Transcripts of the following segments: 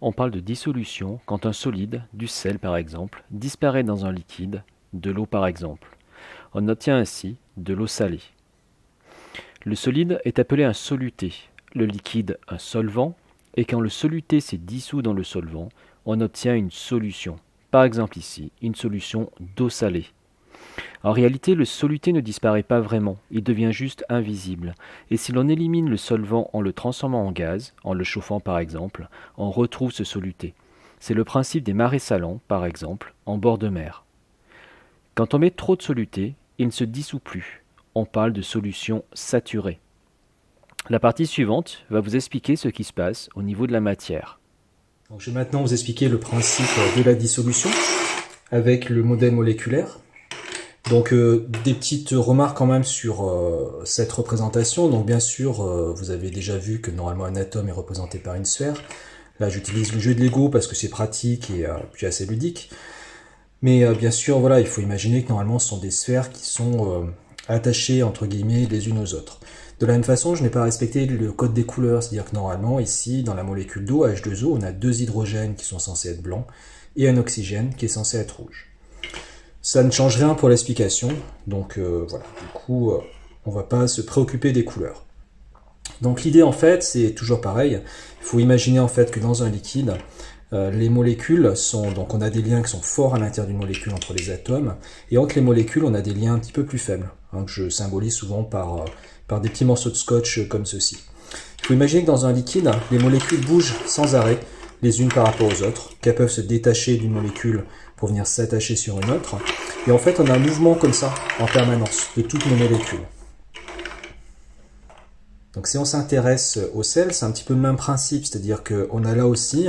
on parle de dissolution quand un solide, du sel par exemple, disparaît dans un liquide, de l'eau par exemple. On obtient ainsi de l'eau salée. Le solide est appelé un soluté, le liquide un solvant, et quand le soluté s'est dissous dans le solvant, on obtient une solution. Par exemple ici, une solution d'eau salée. En réalité, le soluté ne disparaît pas vraiment, il devient juste invisible. Et si l'on élimine le solvant en le transformant en gaz, en le chauffant par exemple, on retrouve ce soluté. C'est le principe des marais salants, par exemple, en bord de mer. Quand on met trop de soluté, il ne se dissout plus. On parle de solution saturée. La partie suivante va vous expliquer ce qui se passe au niveau de la matière. Donc, je vais maintenant vous expliquer le principe de la dissolution avec le modèle moléculaire. Donc des petites remarques quand même sur cette représentation. Donc bien sûr, vous avez déjà vu que normalement un atome est représenté par une sphère. Là j'utilise le jeu de Lego parce que c'est pratique et puis assez ludique. Mais bien sûr, voilà, il faut imaginer que normalement ce sont des sphères qui sont attachées entre guillemets les unes aux autres. De la même façon, je n'ai pas respecté le code des couleurs, c'est-à-dire que normalement ici, dans la molécule d'eau, H2O, on a deux hydrogènes qui sont censés être blancs et un oxygène qui est censé être rouge. Ça ne change rien pour l'explication, donc voilà, du coup, on va pas se préoccuper des couleurs. Donc l'idée en fait, c'est toujours pareil, il faut imaginer en fait que dans un liquide, les molécules sont, donc on a des liens qui sont forts à l'intérieur d'une molécule entre les atomes, et entre les molécules, on a des liens un petit peu plus faibles, hein, que je symbolise souvent par des petits morceaux de scotch comme ceci. Il faut imaginer que dans un liquide, les molécules bougent sans arrêt, les unes par rapport aux autres, qu'elles peuvent se détacher d'une molécule pour venir s'attacher sur une autre. Et en fait, on a un mouvement comme ça, en permanence, de toutes nos molécules. Donc si on s'intéresse au sel, c'est un petit peu le même principe, c'est-à-dire qu'on a là aussi,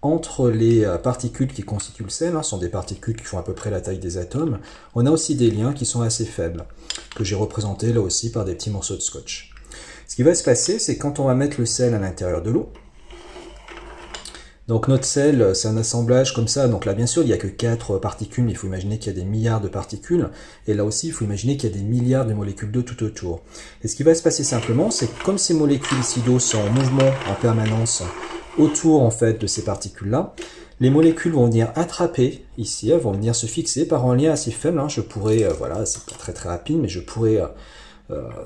entre les particules qui constituent le sel, sont des particules qui font à peu près la taille des atomes, on a aussi des liens qui sont assez faibles, que j'ai représentés là aussi par des petits morceaux de scotch. Ce qui va se passer, c'est quand on va mettre le sel à l'intérieur de l'eau, donc notre sel, c'est un assemblage comme ça, donc là bien sûr il n'y a que 4 particules, mais il faut imaginer qu'il y a des milliards de particules, et là aussi il faut imaginer qu'il y a des milliards de molécules d'eau tout autour. Et ce qui va se passer simplement, c'est que comme ces molécules ici d'eau sont en mouvement en permanence autour en fait de ces particules-là, les molécules vont venir attraper ici, elles vont venir se fixer par un lien assez faible, je pourrais, voilà, c'est pas très rapide, mais je pourrais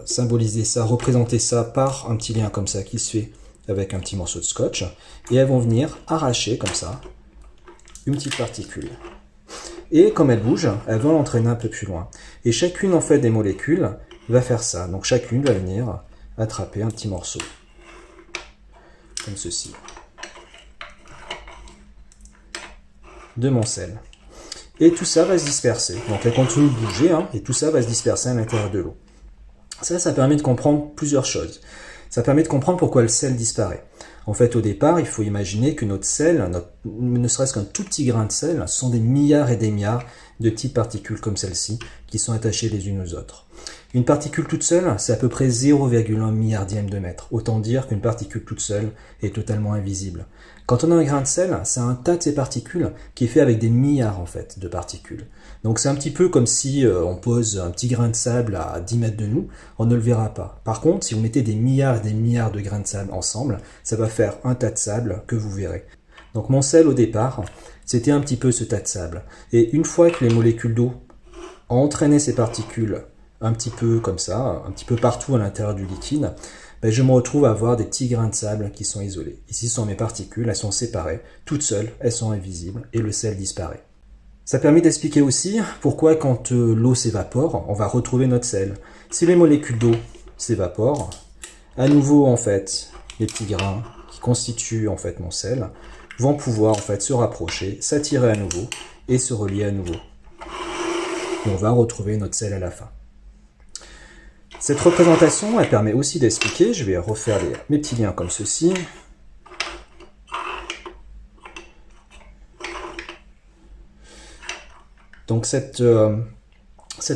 symboliser ça, représenter ça par un petit lien comme ça qui se fait avec un petit morceau de scotch, et elles vont venir arracher comme ça une petite particule. Et comme elles bougent, elles vont l'entraîner un peu plus loin. Et chacune en fait des molécules va faire ça. Donc chacune va venir attraper un petit morceau, comme ceci, de mon sel. Et tout ça va se disperser. Donc elles continuent de bouger, et tout ça va se disperser à l'intérieur de l'eau. Ça permet de comprendre plusieurs choses. Ça permet de comprendre pourquoi le sel disparaît. En fait, au départ, il faut imaginer que notre sel, ne serait-ce qu'un tout petit grain de sel, ce sont des milliards et des milliards de petites particules comme celle-ci, qui sont attachées les unes aux autres. Une particule toute seule, c'est à peu près 0,1 milliardième de mètre. Autant dire qu'une particule toute seule est totalement invisible. Quand on a un grain de sel, c'est un tas de ces particules qui est fait avec des milliards en fait de particules. Donc c'est un petit peu comme si on pose un petit grain de sable à 10 mètres de nous, on ne le verra pas. Par contre, si vous mettez des milliards et des milliards de grains de sable ensemble, ça va faire un tas de sable que vous verrez. Donc mon sel au départ, c'était un petit peu ce tas de sable. Et une fois que les molécules d'eau ont entraîné ces particules un petit peu comme ça, un petit peu partout à l'intérieur du liquide, je me retrouve à avoir des petits grains de sable qui sont isolés. Ici sont mes particules, elles sont séparées, toutes seules, elles sont invisibles et le sel disparaît. Ça permet d'expliquer aussi pourquoi quand l'eau s'évapore, on va retrouver notre sel. Si les molécules d'eau s'évaporent, à nouveau en fait, les petits grains qui constituent en fait mon sel vont pouvoir en fait se rapprocher, s'attirer à nouveau et se relier à nouveau. Et on va retrouver notre sel à la fin. Cette représentation, elle permet aussi d'expliquer, je vais refaire mes petits liens comme ceci. Donc cette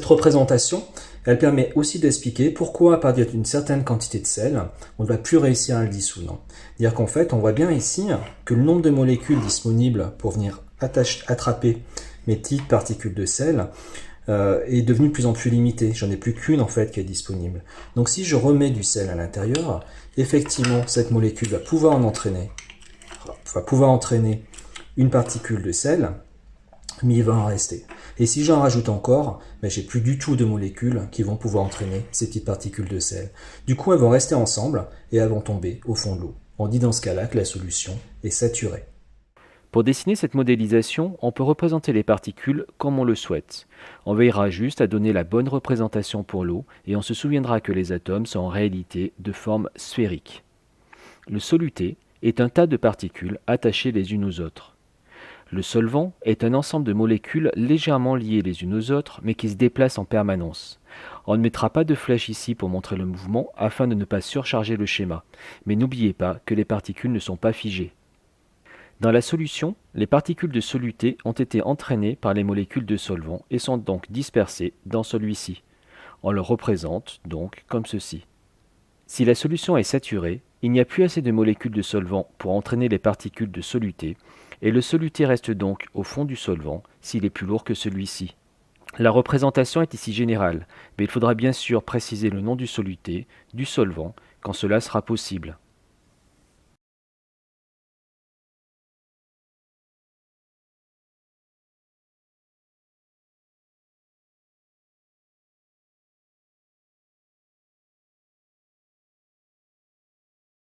représentation, elle permet aussi d'expliquer pourquoi à partir d'une certaine quantité de sel, on ne va plus réussir à le dissoudre. C'est-à-dire qu'en fait, on voit bien ici que le nombre de molécules disponibles pour venir attraper mes petites particules de sel est devenu de plus en plus limité. J'en ai plus qu'une en fait qui est disponible. Donc si je remets du sel à l'intérieur, effectivement cette molécule va pouvoir en entraîner va pouvoir entraîner une particule de sel, mais il va en rester. Et si j'en rajoute encore, j'ai plus du tout de molécules qui vont pouvoir entraîner ces petites particules de sel. Du coup, elles vont rester ensemble et elles vont tomber au fond de l'eau. On dit dans ce cas-là que la solution est saturée. Pour dessiner cette modélisation, on peut représenter les particules comme on le souhaite. On veillera juste à donner la bonne représentation pour l'eau et on se souviendra que les atomes sont en réalité de forme sphérique. Le soluté est un tas de particules attachées les unes aux autres. Le solvant est un ensemble de molécules légèrement liées les unes aux autres mais qui se déplacent en permanence. On ne mettra pas de flèche ici pour montrer le mouvement afin de ne pas surcharger le schéma, mais n'oubliez pas que les particules ne sont pas figées. Dans la solution, les particules de soluté ont été entraînées par les molécules de solvant et sont donc dispersées dans celui-ci. On le représente donc comme ceci. Si la solution est saturée, il n'y a plus assez de molécules de solvant pour entraîner les particules de soluté, et le soluté reste donc au fond du solvant s'il est plus lourd que celui-ci. La représentation est ici générale, mais il faudra bien sûr préciser le nom du soluté, du solvant, quand cela sera possible.